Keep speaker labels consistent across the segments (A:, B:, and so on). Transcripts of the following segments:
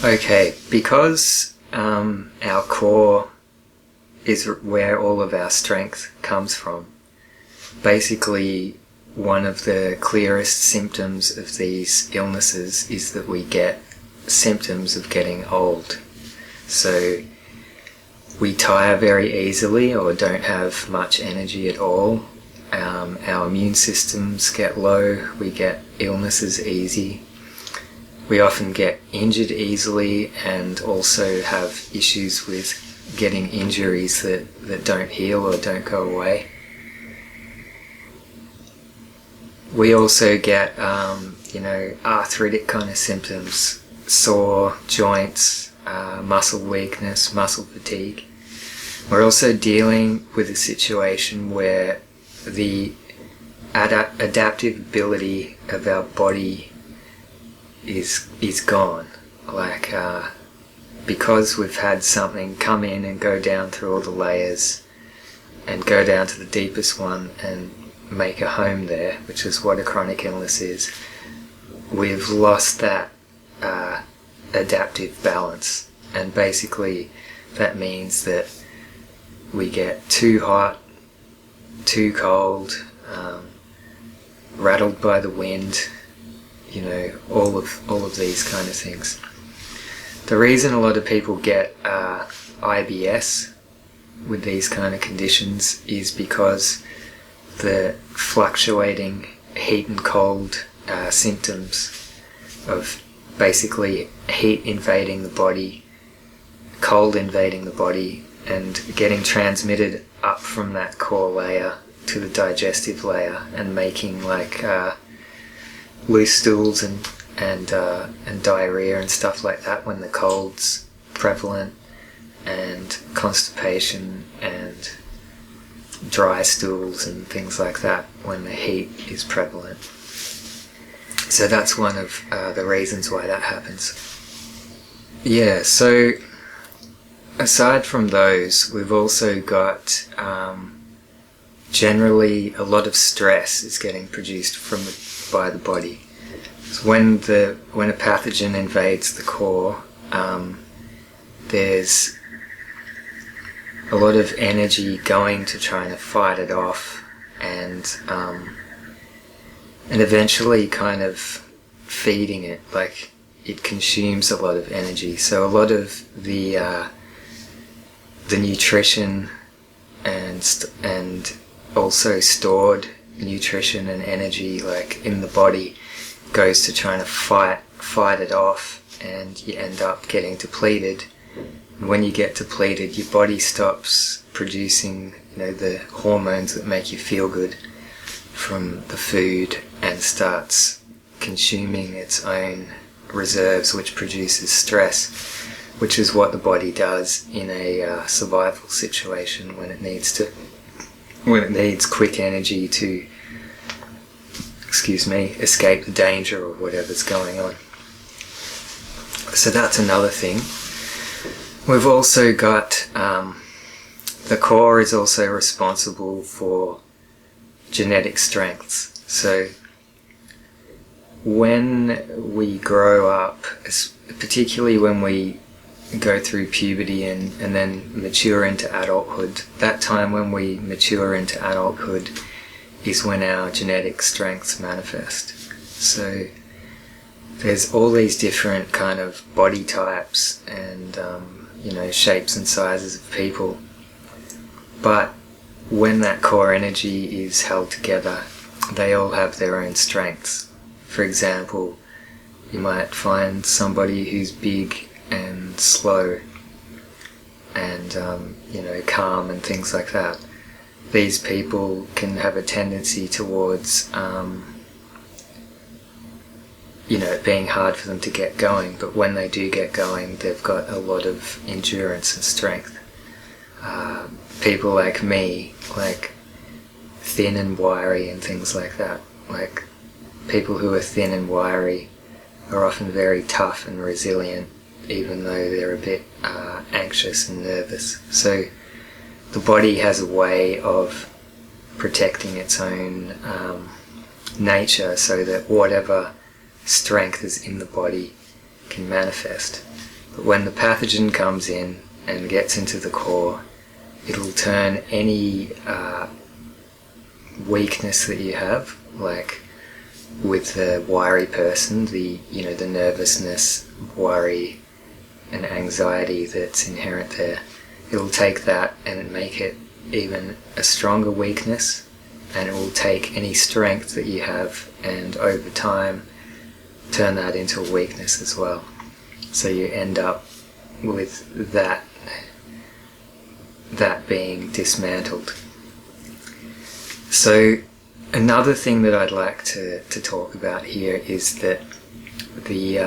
A: Okay, because our core is where all of our strength comes from. Basically, one of the clearest symptoms of these illnesses is that we get symptoms of getting old. So we tire very easily or don't have much energy at all. Our immune systems get low, we get illnesses easy. We often get injured easily and also have issues with getting injuries that don't heal or don't go away. We also get, arthritic kind of symptoms, sore joints, muscle weakness, muscle fatigue. We're also dealing with a situation where the adaptive ability of our body is gone. Because we've had something come in and go down through all the layers and go down to the deepest one and make a home there, which is what a chronic illness is, we've lost that adaptive balance. And basically that means that we get too hot, too cold, rattled by the wind, all of these kind of things. The reason a lot of people get IBS with these kind of conditions is because the fluctuating heat and cold symptoms of basically heat invading the body, cold invading the body, and getting transmitted up from that core layer to the digestive layer and making loose stools and diarrhea and stuff like that when the cold's prevalent, and constipation and dry stools and things like that when the heat is prevalent. So that's one of the reasons why that happens. Yeah, so aside from those, we've also got generally a lot of stress is getting produced by the body. So when a pathogen invades the core, there's a lot of energy going to trying to fight it off, and eventually kind of feeding it. Like, it consumes a lot of energy. So a lot of the nutrition and also stored nutrition and energy in the body goes to trying to fight it off, and you end up getting depleted. And when you get depleted, your body stops producing the hormones that make you feel good from the food and starts consuming its own reserves, which produces stress, which is what the body does in a survival situation when it needs quick energy to escape the danger or whatever's going on. So that's another thing. We've also got the core is also responsible for genetic strengths. So when we grow up, particularly when we go through puberty and then mature into adulthood, that time when we mature into adulthood is when our genetic strengths manifest. So there's all these different kind of body types and shapes and sizes of people, but when that core energy is held together, they all have their own strengths. For example, you might find somebody who's big and slow and calm and things like that. These people can have a tendency towards it being hard for them to get going, but when they do get going, they've got a lot of endurance and strength. People like me, thin and wiry and things like that, people who are thin and wiry are often very tough and resilient, even though they're a bit anxious and nervous. So the body has a way of protecting its own nature so that whatever strength is in the body can manifest. But when the pathogen comes in and gets into the core, it'll turn any weakness that you have, like with the wiry person, the nervousness, worry, and anxiety that's inherent there. It'll take that and make it even a stronger weakness, and it will take any strength that you have and over time turn that into a weakness as well. So you end up with that being dismantled. So another thing that I'd like to talk about here is that the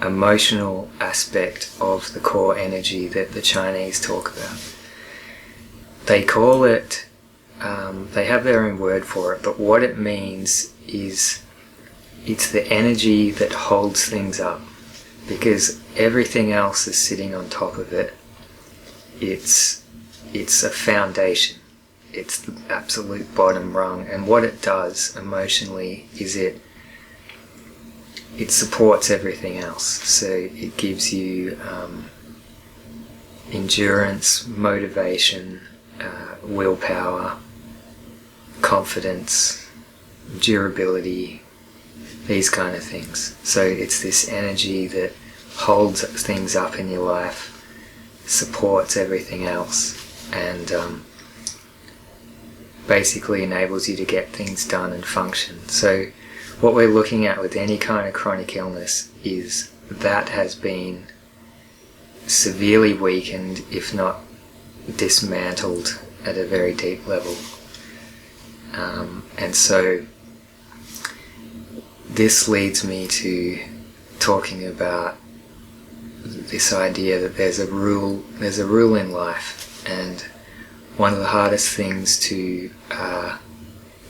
A: emotional aspect of the core energy that the Chinese talk about. They call it, they have their own word for it, but what it means is it's the energy that holds things up, because everything else is sitting on top of it. It's a foundation. It's the absolute bottom rung, and what it does emotionally is it supports everything else. So it gives you endurance, motivation, willpower, confidence, durability, these kind of things. So it's this energy that holds things up in your life, supports everything else, and basically enables you to get things done and function. So what we're looking at with any kind of chronic illness is that has been severely weakened, if not dismantled at a very deep level. And so this leads me to talking about this idea that there's a rule in life, and one of the hardest things to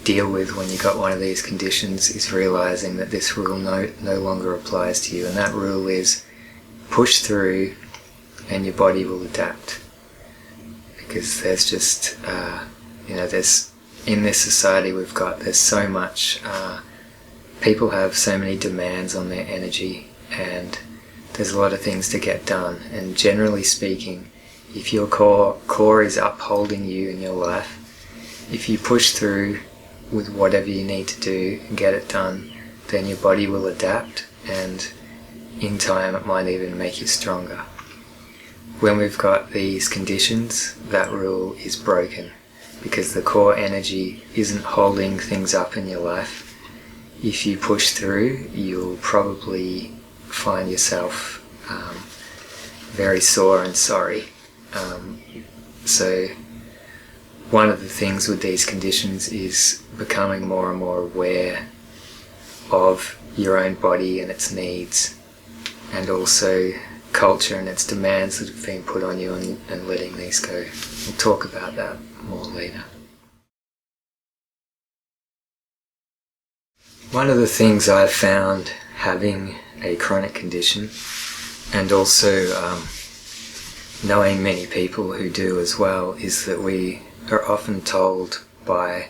A: deal with when you got one of these conditions is realizing that this rule no longer applies to you, and that rule is push through and your body will adapt. Because there's just there's, in this society there's so much, people have so many demands on their energy, and there's a lot of things to get done, and generally speaking, if your core is upholding you in your life, if you push through with whatever you need to do and get it done, then your body will adapt, and in time it might even make you stronger. When we've got these conditions, that rule is broken, because the core energy isn't holding things up in your life. If you push through, you'll probably find yourself very sore and sorry. So one of the things with these conditions is becoming more and more aware of your own body and its needs, and also culture and its demands that have been put on you, and letting these go. We'll talk about that more later. One of the things I've found having a chronic condition, and also knowing many people who do as well, is that we are often told by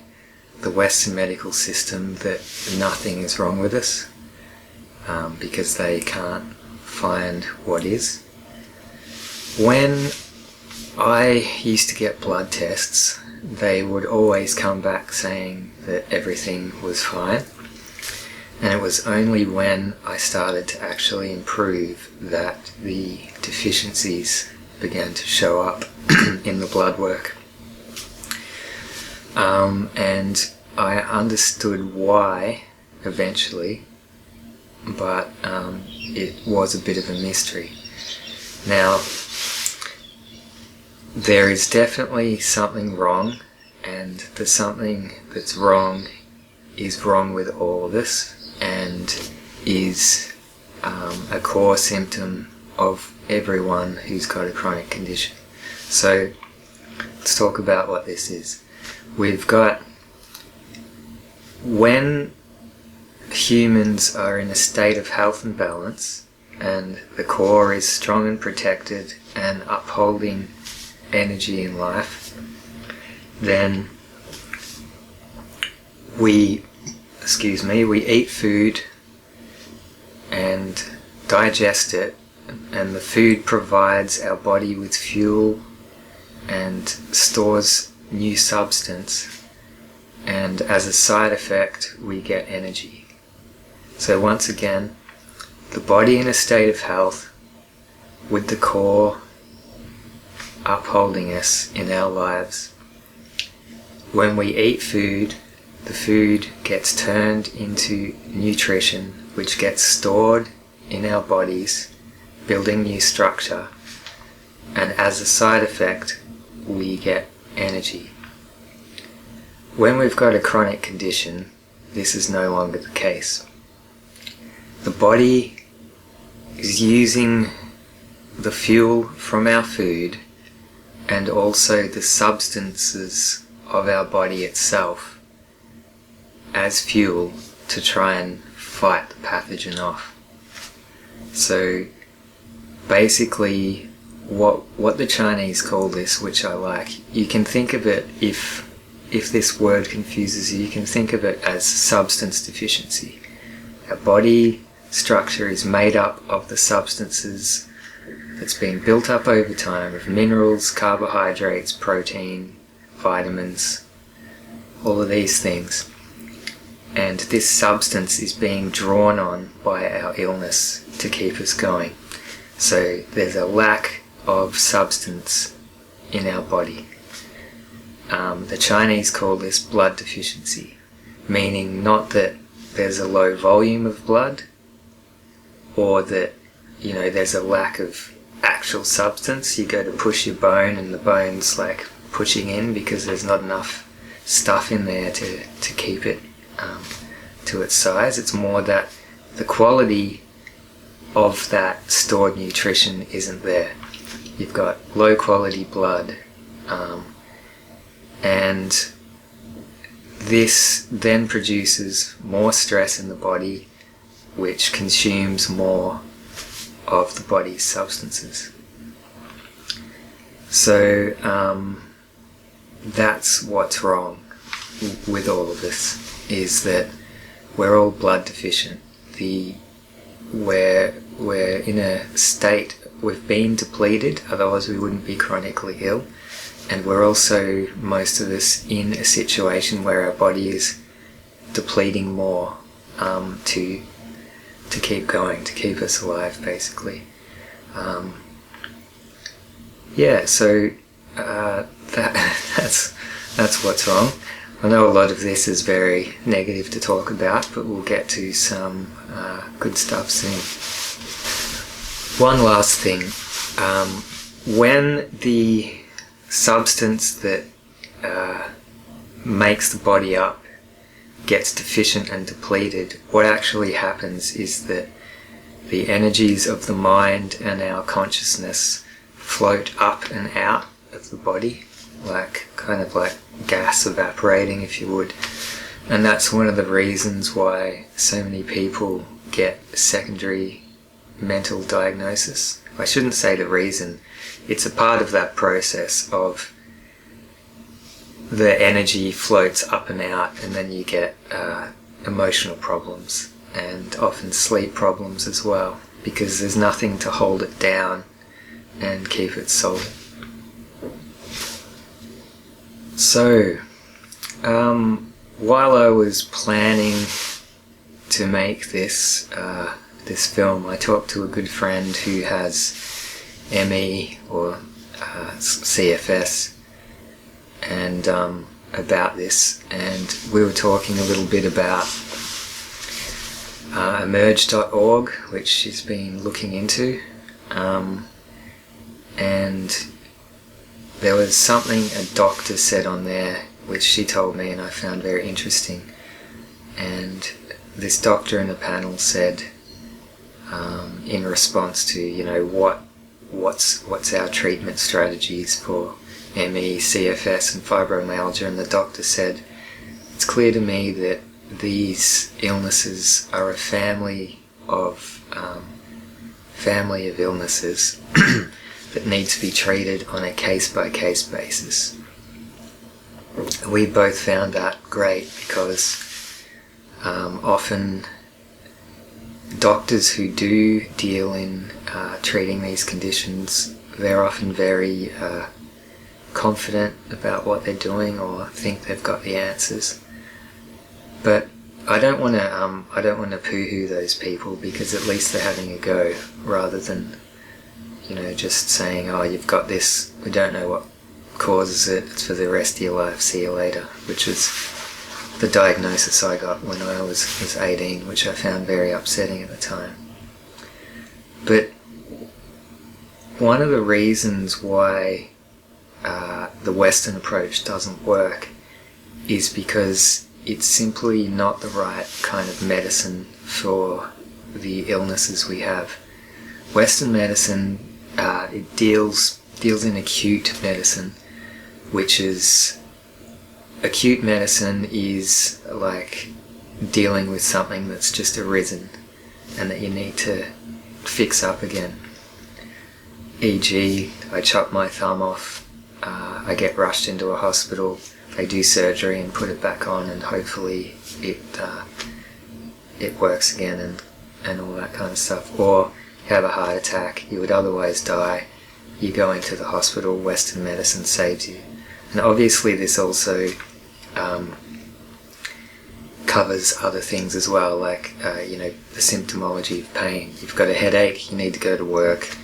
A: the Western medical system that nothing is wrong with us, because they can't find what is. When I used to get blood tests, they would always come back saying that everything was fine, and it was only when I started to actually improve that the deficiencies began to show up in the blood work. And I understood why eventually, but it was a bit of a mystery. Now, there is definitely something wrong, and the something that's wrong is wrong with all of us, and is a core symptom of everyone who's got a chronic condition. So let's talk about what this is. We've got, when humans are in a state of health and balance, and the core is strong and protected and upholding energy in life, then we eat food and digest it and the food provides our body with fuel and stores new substance, and as a side effect we get energy. So once again, the body in a state of health, with the core upholding us in our lives. When we eat food, the food gets turned into nutrition, which gets stored in our bodies, building new structure, and as a side effect, we get energy. When we've got a chronic condition, this is no longer the case. The body is using the fuel from our food and also the substances of our body itself as fuel to try and fight the pathogen off. So basically what the Chinese call this, which I like, you can think of it, if this word confuses you can think of it as substance deficiency. Our body structure is made up of the substances that's been built up over time of minerals, carbohydrates, protein, vitamins, all of these things. And this substance is being drawn on by our illness to keep us going. So there's a lack of substance in our body. The Chinese call this blood deficiency, meaning not that there's a low volume of blood or that, there's a lack of actual substance. You go to push your bone and the bone's like pushing in because there's not enough stuff in there to keep it to its size. It's more that the quality of that stored nutrition isn't there. You've got low quality blood, and this then produces more stress in the body, which consumes more of the body's substances. So that's what's wrong with all of this, is that we're all blood deficient. We're in a state, we've been depleted, otherwise we wouldn't be chronically ill. And we're also, most of us, in a situation where our body is depleting more to keep going, to keep us alive, basically. So that's what's wrong. I know a lot of this is very negative to talk about, but we'll get to some good stuff soon. One last thing. When the substance that makes the body up gets deficient and depleted, what actually happens is that the energies of the mind and our consciousness float up and out of the body, kind of like gas evaporating, if you would. And that's one of the reasons why so many people get secondary mental diagnosis. I shouldn't say the reason. It's a part of that process of the energy floats up and out, and then you get emotional problems and often sleep problems as well, because there's nothing to hold it down and keep it solid. So, while I was planning to make this film, I talked to a good friend who has ME or CFS, and about this, and we were talking a little bit about emerge.org, which she's been looking into, and there was something a doctor said on there which she told me and I found very interesting. And this doctor in the panel said, in response to what's our treatment strategies for ME, CFS and fibromyalgia, and the doctor said, it's clear to me that these illnesses are a family of illnesses that need to be treated on a case-by-case basis. We both found that great because often doctors who do deal in treating these conditions, they're often very confident about what they're doing or think they've got the answers. But I don't want to poo-hoo those people, because at least they're having a go, rather than, just saying, oh, you've got this, we don't know what causes it, it's for the rest of your life, see you later, which is the diagnosis I got when I was 18, which I found very upsetting at the time. But one of the reasons why the Western approach doesn't work is because it's simply not the right kind of medicine for the illnesses we have. Western medicine, it deals in acute medicine, which is, acute medicine is like dealing with something that's just arisen and that you need to fix up again. E.g., I chop my thumb off, I get rushed into a hospital, they do surgery and put it back on, and hopefully it works again and all that kind of stuff. Or you have a heart attack, you would otherwise die, you go into the hospital, Western medicine saves you. And obviously this also covers other things as well, like the symptomology of pain. You've got a headache, you need to go to work,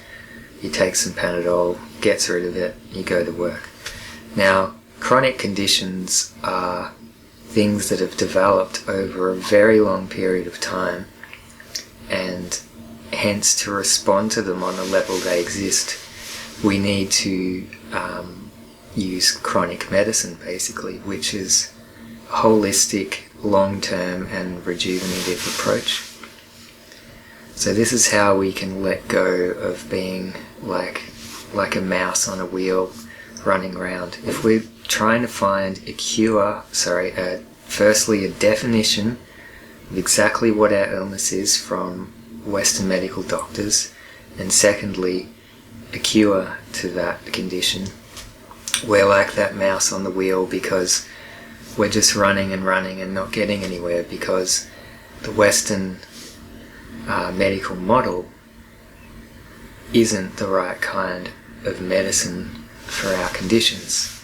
A: you take some Panadol, gets rid of it, you go to work. Now, chronic conditions are things that have developed over a very long period of time, and hence to respond to them on the level they exist, we need to use chronic medicine, basically, which is a holistic, long-term and rejuvenative approach. So this is how we can let go of being like a mouse on a wheel running around. If we're trying to find firstly a definition of exactly what our illness is from Western medical doctors, and secondly a cure to that condition, we're like that mouse on the wheel because we're just running and not getting anywhere, because the Western medical model isn't the right kind of medicine for our conditions.